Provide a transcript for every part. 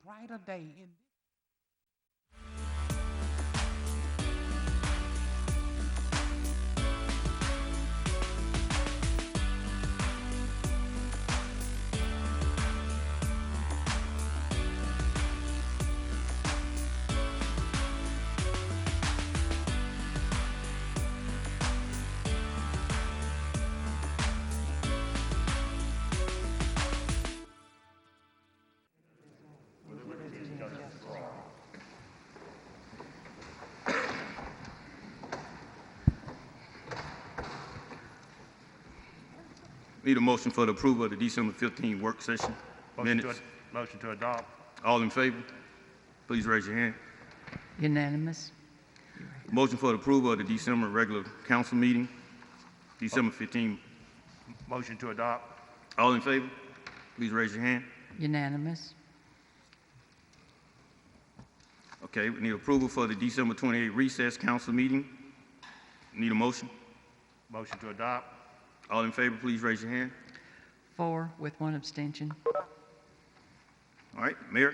brighter day in Need a motion for the approval of the December 15 work session minutes. Motion to adopt. All in favor? Please raise your hand. Unanimous. Motion for the approval of the December regular council meeting, December 15. Motion to adopt. All in favor? Please raise your hand. Unanimous. Okay, we need approval for the December 28 recess council meeting. Need a motion? Motion to adopt. All in favor, please raise your hand. 4 with 1 abstention. All right, Mayor?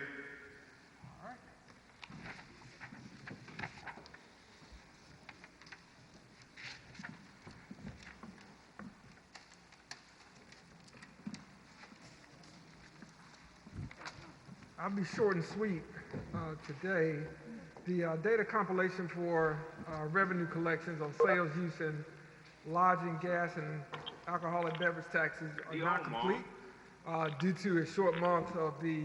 I'll be short and sweet today. The data compilation for revenue collections on sales, use, and lodging, gas, and alcoholic beverage taxes are not complete due to a short month of the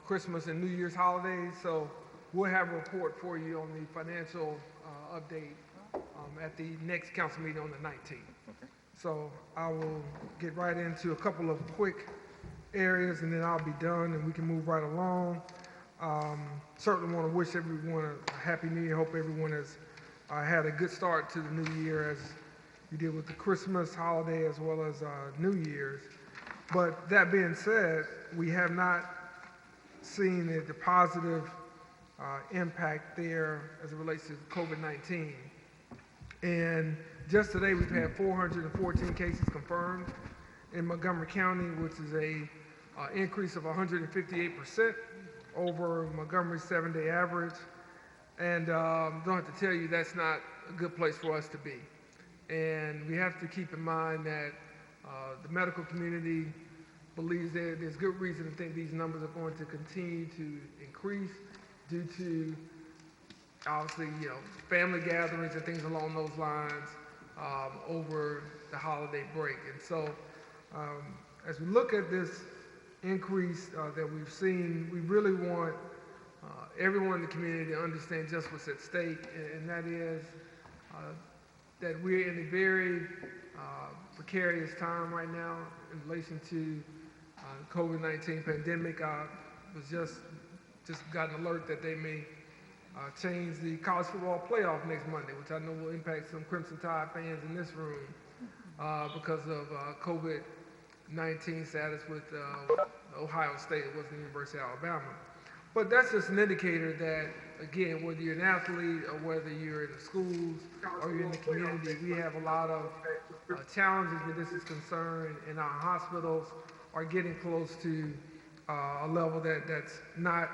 Christmas and New Year's holidays. So we'll have a report for you on the financial update at the next council meeting on the 19th. Okay. So I will get right into a couple of quick areas and then I'll be done and we can move right along. Certainly want to wish everyone a happy new year. Hope everyone has had a good start to the new year as you did with the Christmas holiday as well as New Year's. But that being said, we have not seen the positive impact there as it relates to COVID-19. And just today we've had 414 cases confirmed in Montgomery County, which is a increase of 158% over Montgomery's 7-day average. And don't have to tell you that's not a good place for us to be. And we have to keep in mind that the medical community believes that there's good reason to think these numbers are going to continue to increase due to obviously, family gatherings and things along those lines over the holiday break. And so as we look at this increase that we've seen, we really want everyone in the community to understand just what's at stake, and that is that we're in a very precarious time right now in relation to the COVID-19 pandemic. I was just got an alert that they may change the college football playoff next Monday, which I know will impact some Crimson Tide fans in this room because of COVID-19 status with Ohio State. It wasn't the University of Alabama. But that's just an indicator that, again, whether you're an athlete or whether you're in the schools or you're in the community, we have a lot of challenges where this is concerned, and our hospitals are getting close to a level that's not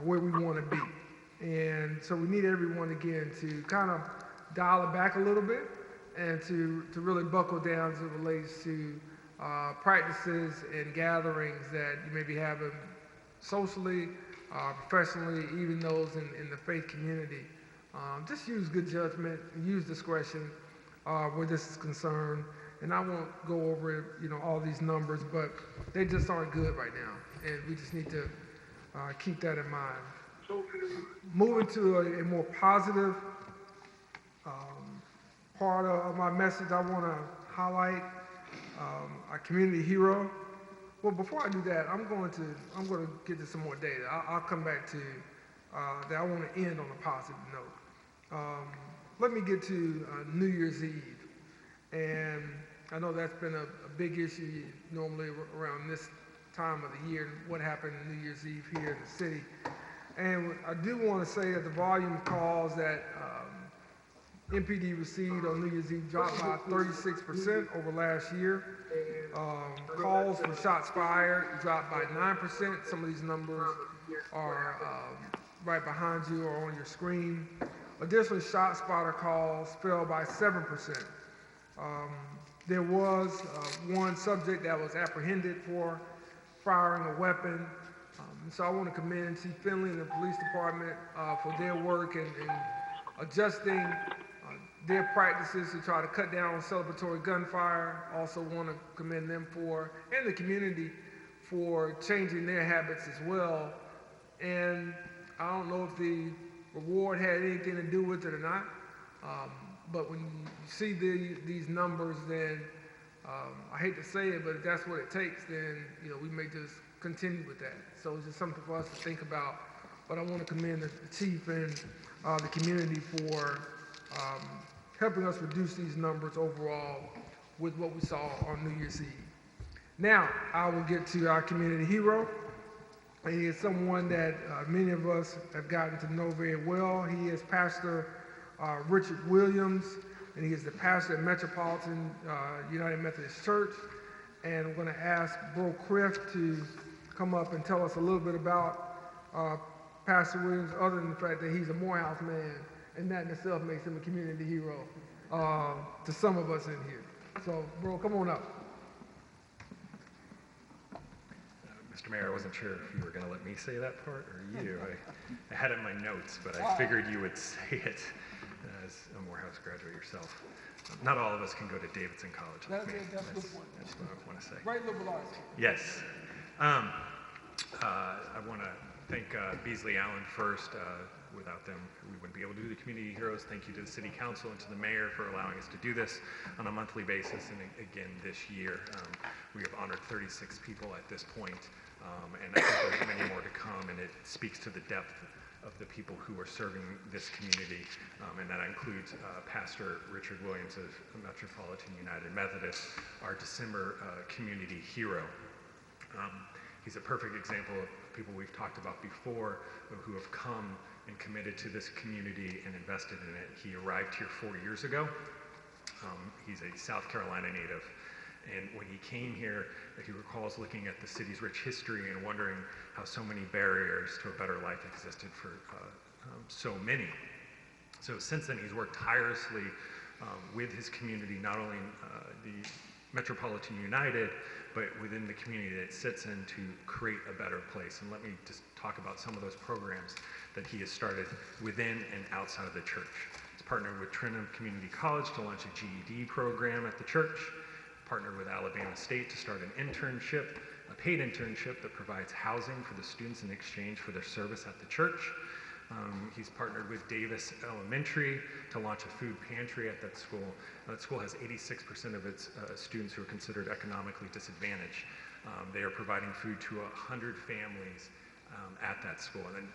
where we want to be. And so we need everyone, again, to kind of dial it back a little bit and to really buckle down as it relates to practices and gatherings that you may be having socially, professionally, even those in the faith community. Just use good judgment, use discretion where this is concerned. And I won't go over all these numbers, but they just aren't good right now. And we just need to keep that in mind. Moving to a more positive part of my message, I want to highlight our community hero. Well, before I do that, I'm going to get to some more data. I'll come back to that. I want to end on a positive note. Let me get to New Year's Eve, and I know that's been a big issue normally around this time of the year. What happened on New Year's Eve here in the city, and I do want to say that the volume of calls that MPD received on New Year's Eve dropped by 36% over last year. calls for shots fired dropped by 9%. Some of these numbers are right behind you or on your screen. Additionally, shot spotter calls fell by 7%. There was one subject that was apprehended for firing a weapon. So I want to commend Chief Finley and the police department for their work and adjusting their practices to try to cut down on celebratory gunfire. Also want to commend them and the community for changing their habits as well. And I don't know if the reward had anything to do with it or not, but when you see these numbers, then I hate to say it, but if that's what it takes, then we may just continue with that. So it's just something for us to think about. But I want to commend the chief and the community for helping us reduce these numbers overall with what we saw on New Year's Eve. Now, I will get to our community hero. He is someone that many of us have gotten to know very well. He is Pastor Richard Williams, and he is the pastor at Metropolitan United Methodist Church. And I'm going to ask Bro Criff to come up and tell us a little bit about Pastor Williams, other than the fact that he's a Morehouse man, and that in itself makes him a community hero to some of us in here. So, bro, come on up. Mr. Mayor, I wasn't sure if you were going to let me say that part or you. I had it in my notes, but I figured you would say it as a Morehouse graduate yourself. Not all of us can go to Davidson College like me. That's a good point. That's what I want to say. Great liberal arts. Yes. I want to thank Beasley Allen first. Without them, we wouldn't be able to do the Community Heroes. Thank you to the City Council and to the Mayor for allowing us to do this on a monthly basis. And again, this year, we have honored 36 people at this point, and I think there's many more to come, and it speaks to the depth of the people who are serving this community, and that includes Pastor Richard Williams of Metropolitan United Methodist, our December community hero. He's a perfect example of people we've talked about before who have come and committed to this community and invested in it. He arrived here 4 years ago. He's a South Carolina native. And when he came here, he recalls looking at the city's rich history and wondering how so many barriers to a better life existed for so many. So since then, he's worked tirelessly with his community, not only the Metropolitan United, but within the community that it sits in to create a better place. And let me just talk about some of those programs that he has started within and outside of the church. He's partnered with Trenton Community College to launch a GED program at the church, partnered with Alabama State to start an internship, a paid internship that provides housing for the students in exchange for their service at the church. He's partnered with Davis Elementary to launch a food pantry at that school. That school has 86% of its students who are considered economically disadvantaged. They are providing food to 100 families at that school. And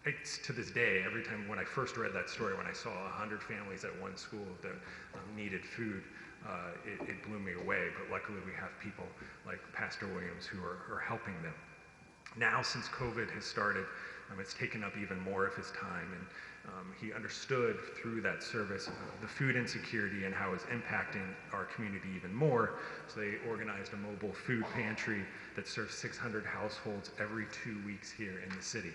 it's to this day, every time when I first read that story, when I saw 100 families at one school that needed food, it blew me away. But luckily we have people like Pastor Williams who are helping them. Now, since COVID has started, it's taken up even more of his time, and he understood through that service the food insecurity and how it's impacting our community even more. So they organized a mobile food pantry that serves 600 households every 2 weeks here in the city.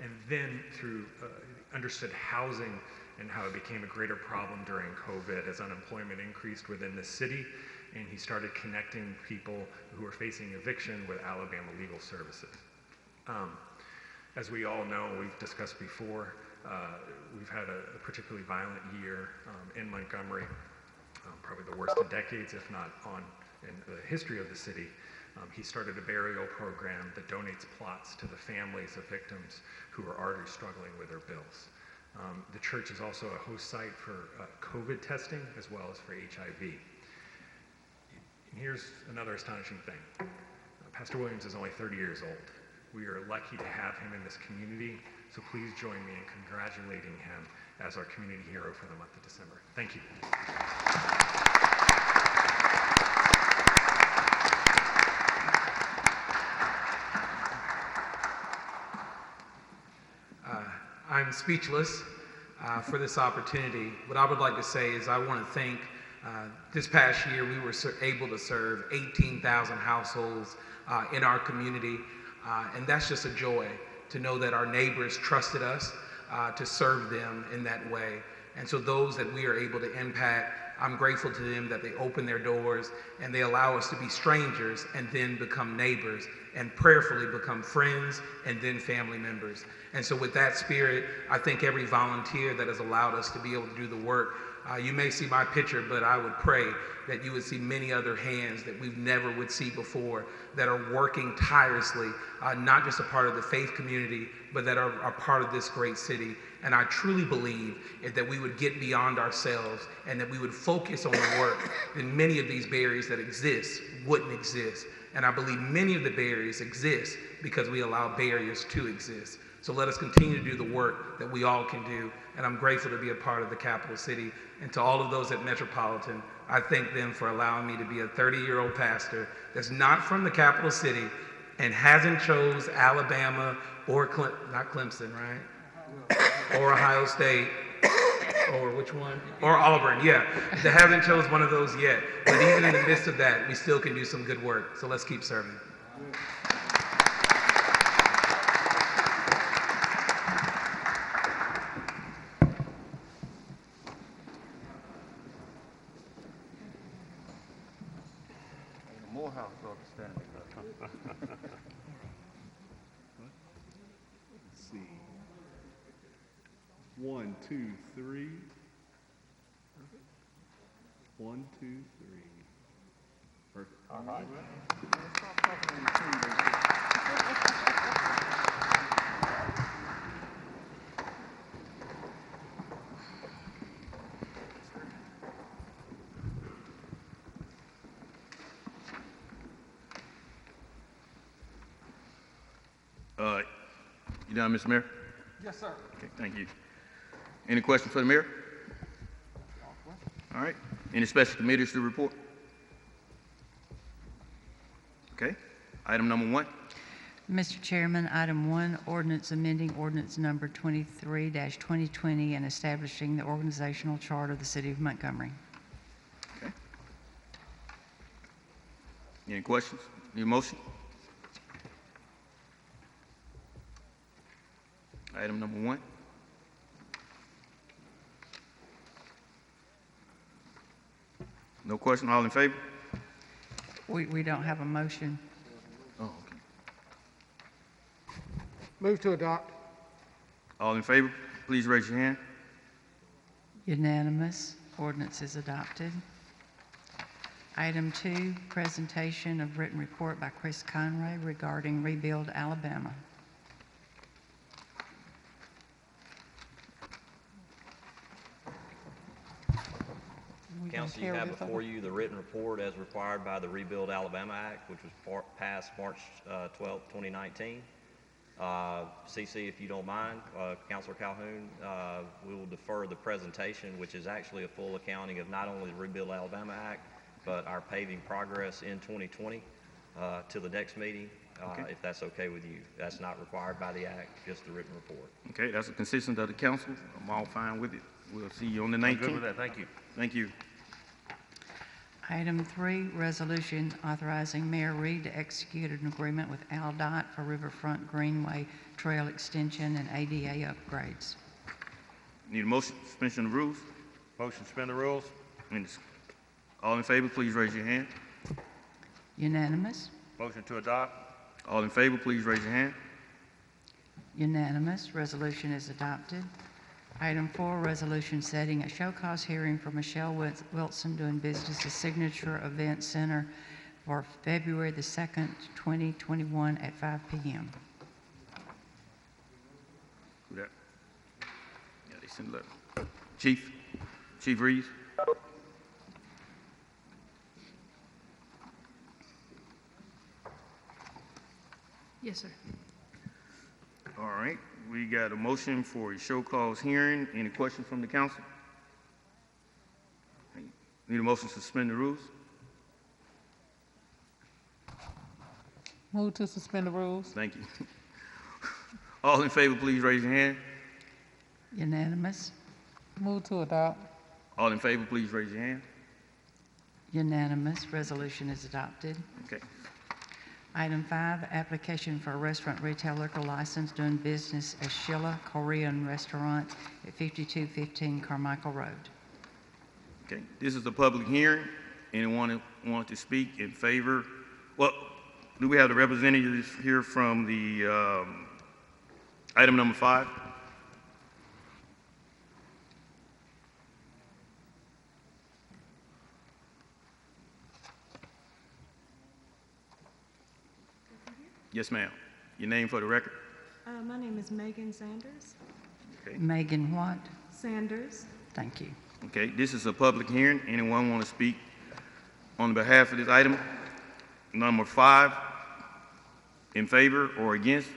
And then through understood housing and how it became a greater problem during COVID as unemployment increased within the city, and he started connecting people who were facing eviction with Alabama Legal Services. As we all know, we've discussed before, we've had a particularly violent year in Montgomery, probably the worst in decades, if not in the history of the city. He started a burial program that donates plots to the families of victims who are already struggling with their bills. The church is also a host site for COVID testing as well as for HIV. And here's another astonishing thing. Pastor Williams is only 30 years old. We are lucky to have him in this community, so please join me in congratulating him as our community hero for the month of December. Thank you. I'm speechless for this opportunity. What I would like to say is I want to thank This past year, we were able to serve 18,000 households in our community, and that's just a joy to know that our neighbors trusted us to serve them in that way. And so those that we are able to impact, I'm grateful to them that they open their doors and they allow us to be strangers and then become neighbors and prayerfully become friends and then family members. And so with that spirit, I thank every volunteer that has allowed us to be able to do the work. You may see my picture, but I would pray that you would see many other hands that we've never would see before that are working tirelessly, not just a part of the faith community, but that are part of this great city. And I truly believe that we would get beyond ourselves and that we would focus on the work, then many of these barriers that exist wouldn't exist. And I believe many of the barriers exist because we allow barriers to exist. So let us continue to do the work that we all can do. And I'm grateful to be a part of the capital city. And to all of those at Metropolitan, I thank them for allowing me to be a 30-year-old pastor that's not from the capital city and hasn't chose Alabama or not Clemson, right? Or Ohio State, or which one? Or Auburn, yeah. They haven't chose one of those yet. But even in the midst of that, we still can do some good work. So let's keep serving. Morehouse ought to stand up. Let's see. 1, 2, 3. 1, 2, 3. Perfect. All right. You done, Mr. Mayor? Yes, sir. Okay, thank you. Any questions for the mayor? All right. Any special committees to report? Okay. Item number 1. Mr. Chairman, item 1, ordinance amending ordinance number 23-2020 and establishing the organizational chart of the City of Montgomery. Okay. Any questions? Need a motion? Item number 1. No question, all in favor? We don't have a motion. Oh, okay. Move to adopt. All in favor, please raise your hand. Unanimous. Ordinance is adopted. Item 2, presentation of written report by Chris Conray regarding Rebuild Alabama. Council, you have before you the written report as required by the Rebuild Alabama Act, which was passed March 12, 2019. CC, if you don't mind, Councilor Calhoun, we will defer the presentation, which is actually a full accounting of not only the Rebuild Alabama Act, but our paving progress in 2020 to the next meeting, if that's okay with you. That's not required by the Act, just the written report. Okay, that's a consistent of the council. I'm all fine with it. We'll see you on the 19th. I'm good with that, thank you. Thank you. Item 3, resolution authorizing Mayor Reed to execute an agreement with AlDOT for Riverfront Greenway Trail Extension and ADA upgrades. Need a motion, suspension of rules? Motion to suspend the rules? All in favor, please raise your hand. Unanimous. Motion to adopt? All in favor, please raise your hand. Unanimous. Resolution is adopted. Item 4, resolution setting a show cause hearing for Michelle Wilson doing business as Signature Event Center for February the 2nd, 2021 at 5 p.m. Who that? Yeah, they sent a letter. Chief Reeves. Yes, sir. All right, we got a motion for a show cause hearing. Any questions from the council? Need a motion to suspend the rules? Move to suspend the rules. Thank you. All in favor, please raise your hand. Unanimous. Move to adopt. All in favor, please raise your hand. Unanimous. Resolution is adopted. Okay. Item 5, application for a restaurant retail liquor license doing business as Sheila Korean Restaurant at 5215 Carmichael Road. Okay, this is a public hearing. Anyone who want to speak in favor? Well, do we have the representatives here from the item number 5? Yes, ma'am. Your name for the record? My name is Megan Sanders. Okay. Megan what? Sanders. Thank you. Okay, this is a public hearing. Anyone want to speak on behalf of this item? Number 5, in favor or against?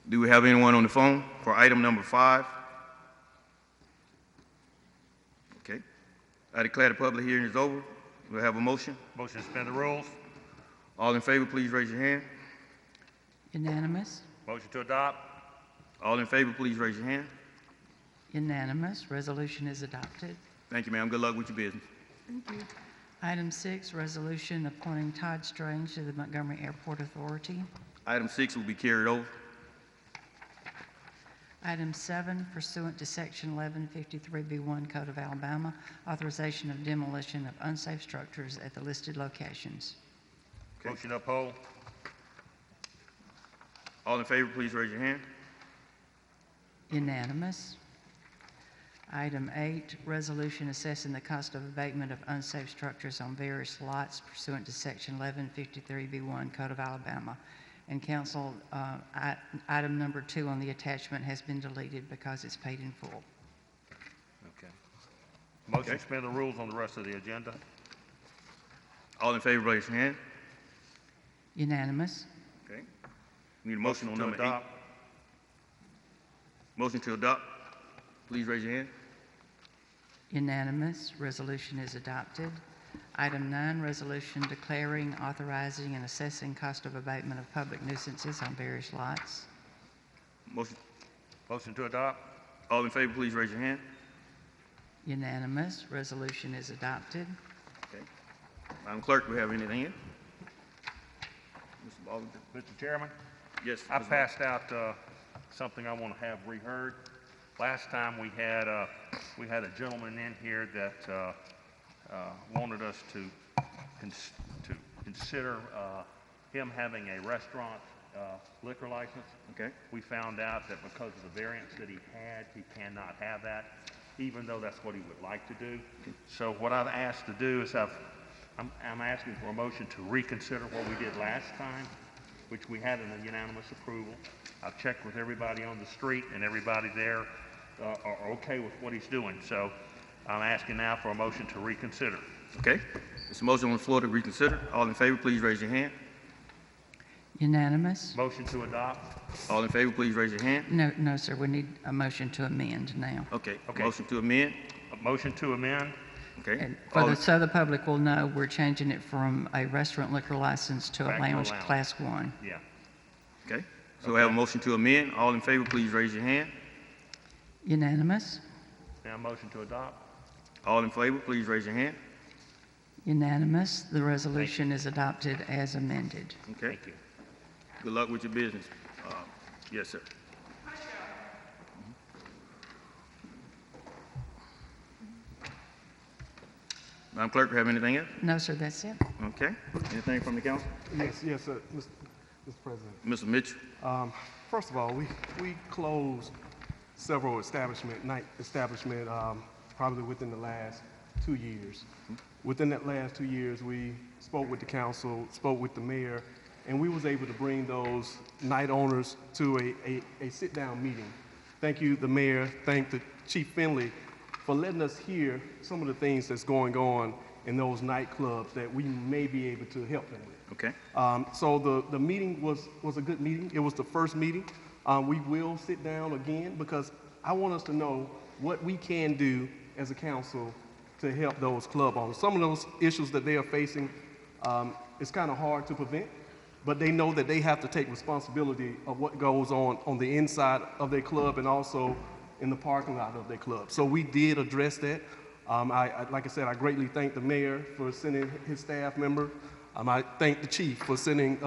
Do we have anyone on the phone for item number 5? Okay. I declare the public hearing is over. We'll have a motion. Motion to suspend the rules. All in favor, please raise your hand. Unanimous. Motion to adopt. All in favor, please raise your hand. Unanimous. Resolution is adopted. Thank you, ma'am. Good luck with your business. Thank you. Item 6, resolution appointing Todd Strange to the Montgomery Airport Authority. Item 6 will be carried over. Item 7, pursuant to Section 1153B1 Code of Alabama, authorization of demolition of unsafe structures at the listed locations. Okay. Motion to uphold. All in favor, please raise your hand. Unanimous. Item 8, resolution assessing the cost of abatement of unsafe structures on various lots pursuant to Section 1153B1 Code of Alabama. And council, item number 2 on the attachment has been deleted because it's paid in full. Okay. Motion to suspend the rules on the rest of the agenda. All in favor, raise your hand. Unanimous. Okay. Need a motion on to number 8. adopt. Motion to adopt. Please raise your hand. Unanimous. Resolution is adopted. Item 9, resolution declaring, authorizing, and assessing cost of abatement of public nuisances on various lots. Motion. Motion to adopt. All in favor, please raise your hand. Unanimous. Resolution is adopted. Okay. Madam Clerk, do we have anything in? Mr. Baldwin? Mr. Chairman, Yes. I Mr. passed out something I want to have reheard. Last time we had a gentleman in here that wanted us to consider him having a restaurant liquor license. Okay. We found out that because of the variance that he had, he cannot have that, even though that's what he would like to do. So what I've asked to do is I'm asking for a motion to reconsider what we did last time, which we had a unanimous approval. I've checked with everybody on the street, and everybody there are okay with what he's doing. So I'm asking now for a motion to reconsider. Okay. There's a motion on the floor to reconsider. All in favor, please raise your hand. Unanimous. Motion to adopt. All in favor, please raise your hand. No, sir. We need a motion to amend now. Okay. Okay. Motion to amend. A motion to amend. Okay. And so the public will know, we're changing it from a restaurant liquor license to a Back to a lounge lounge. Class 1. Yeah. Okay. So we have a motion to amend. All in favor, please raise your hand. Unanimous. Now motion to adopt. All in favor, please raise your hand. Unanimous. The resolution is adopted as amended. Okay. Thank you. Good luck with your business. Yes, sir. Madam Clerk, have anything else? No, sir, that's it. Okay. Anything from the council? Yes, sir, Mr. President. Mr. Mitchell? First of all, we closed several night establishment, probably within the last 2 years. Within that last 2 years, we spoke with the council, spoke with the mayor, and we was able to bring those night owners to a sit-down meeting. Thank you, the mayor. Thank the Chief Finley for letting us hear some of the things that's going on in those nightclubs that we may be able to help them with. Okay. So the meeting was a good meeting. It was the first meeting. We will sit down again because I want us to know what we can do as a council to help those club owners. Some of those issues that they are facing, it's kind of hard to prevent, but they know that they have to take responsibility of what goes on the inside of their club and also in the parking lot of their club. So we did address that. Like I said, I greatly thank the mayor for sending his staff member. I thank the chief for sending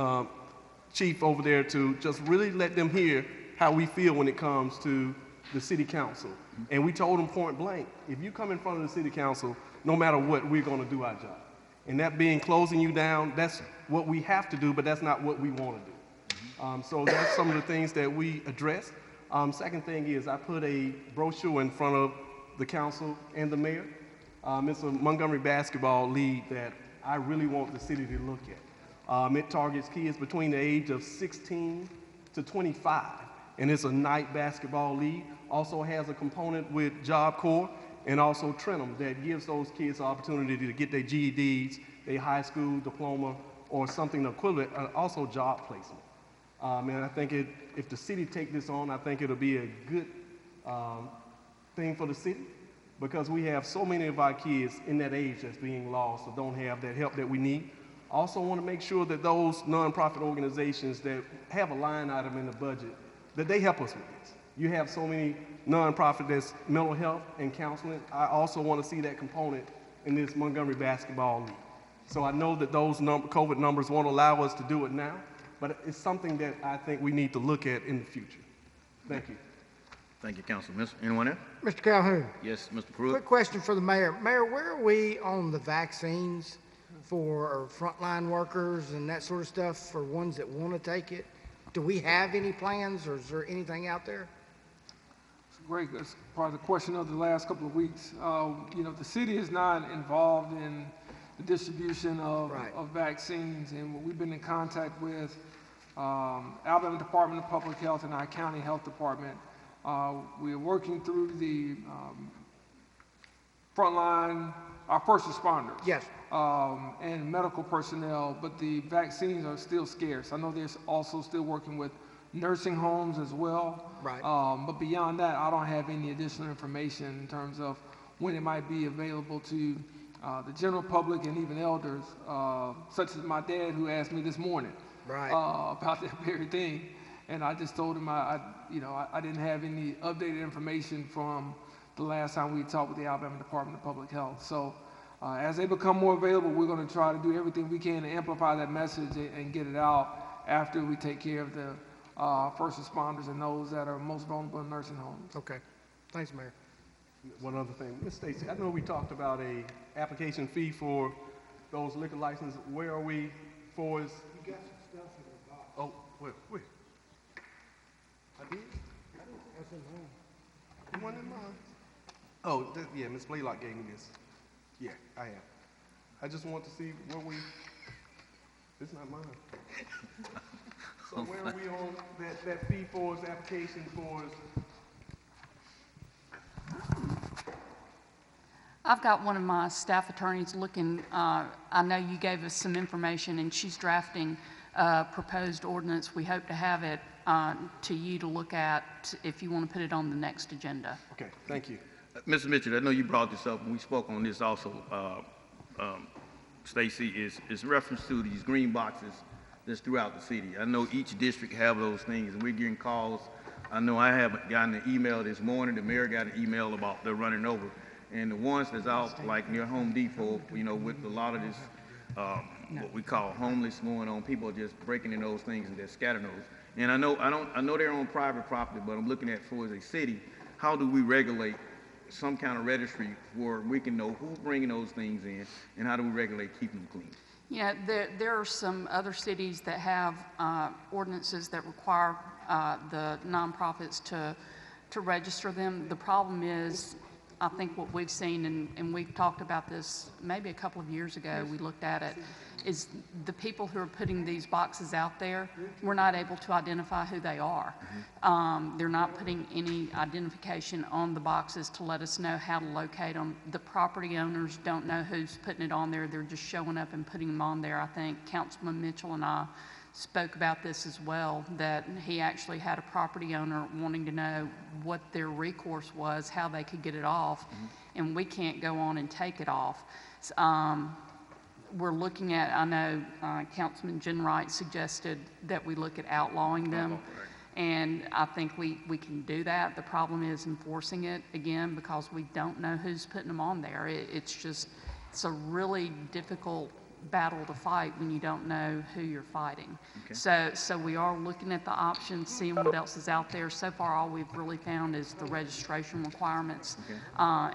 chief over there to just really let them hear how we feel when it comes to the city council. And we told them point blank, if you come in front of the city council, no matter what, we're going to do our job. And that being closing you down, that's what we have to do, but that's not what we want to do. So that's some of the things that we addressed. Second thing is I put a brochure in front of the council and the mayor. It's a Montgomery basketball league that I really want the city to look at. It targets kids between the age of 16 to 25, and it's a night basketball league. Also has a component with Job Corps and also Trenum that gives those kids the opportunity to get their GEDs, their high school diploma, or something equivalent, also job placement. And I think if the city take this on, I think it'll be a good thing for the city, because we have so many of our kids in that age that's being lost or don't have that help that we need. Also want to make sure that those nonprofit organizations that have a line item in the budget, that they help us with this. You have so many nonprofit that's mental health and counseling. I also want to see that component in this Montgomery basketball league. So I know that those COVID numbers won't allow us to do it now, but it's something that I think we need to look at in the future. Thank you. Thank you, Councilman. Anyone else? Mr. Calhoun, Yes, Mr. Pruitt. quick question for the mayor. Mayor, where are we on the vaccines for our frontline workers and that sort of stuff for ones that want to take it? Do we have any plans, or is there anything out there? Great. That's probably the question of the last couple of weeks. The city is not involved in the distribution of vaccines, and we've been in contact with Alabama Department of Public Health and our county health department. We are working through the frontline, our first responders. Yes. And medical personnel, but the vaccines are still scarce. I know they're also still working with nursing homes as well. Right. But beyond that, I don't have any additional information in terms of when it might be available to the general public and even elders, such as my dad, who asked me this morning about that very thing. And I just told him I didn't have any updated information from the last time we talked with the Alabama Department of Public Health. So as they become more available, we're going to try to do everything we can to amplify that message and get it out after we take care of the first responders and those that are most vulnerable in nursing homes. Okay. Thanks, Mayor. One other thing, Ms. Stacy, I know we talked about a application fee for those liquor licenses. Where are we for? You got some stuff in the box. Oh, where? I did? That's in home. You want in mine? Oh, yeah, Ms. Blaylock gave me this. Yeah, I have. I just want to see where we, it's not mine. So where are we on that fee for his application for his? I've got one of my staff attorneys looking, I know you gave us some information, and she's drafting a proposed ordinance. We hope to have it to you to look at if you want to put it on the next agenda. Okay, thank you. Mr. Mitchell, I know you brought this up, and we spoke on this also, Stacy, is reference to these green boxes that's throughout the city. I know each district have those things, and we're getting calls. I know I haven't gotten an email this morning. The mayor got an email about they're running over. And the ones that's out, like near Home Depot, with a lot of this, what we call homeless going on, people are just breaking in those things and they're scattering those. And I know they're on private property, but I'm looking at for as a city, how do we regulate some kind of registry where we can know who's bringing those things in, and how do we regulate keeping them clean? Yeah, there are some other cities that have ordinances that require the nonprofits to register them. The problem is, I think what we've seen, and we've talked about this maybe a couple of years ago, we looked at it, is the people who are putting these boxes out there, we're not able to identify who they are. They're not putting any identification on the boxes to let us know how to locate them. The property owners don't know who's putting it on there. They're just showing up and putting them on there. I think Councilman Mitchell and I spoke about this as well, that he actually had a property owner wanting to know what their recourse was, how they could get it off, and we can't go on and take it off. We're looking at, I know Councilman Jenwright suggested that we look at outlawing them, And I think we can do that. The problem is enforcing it, again, because we don't know who's putting them on there. It's a really difficult battle to fight when you don't know who you're fighting. Okay. So we are looking at the options, seeing what else is out there. So far, all we've really found is the registration requirements. Okay.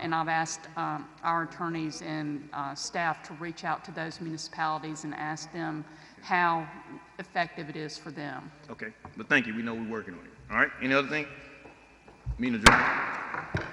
And I've asked our attorneys and staff to reach out to those municipalities and ask them how effective it is for them. Okay, but thank you. We know we're working on it. All right, any other thing? Meeting adjourned.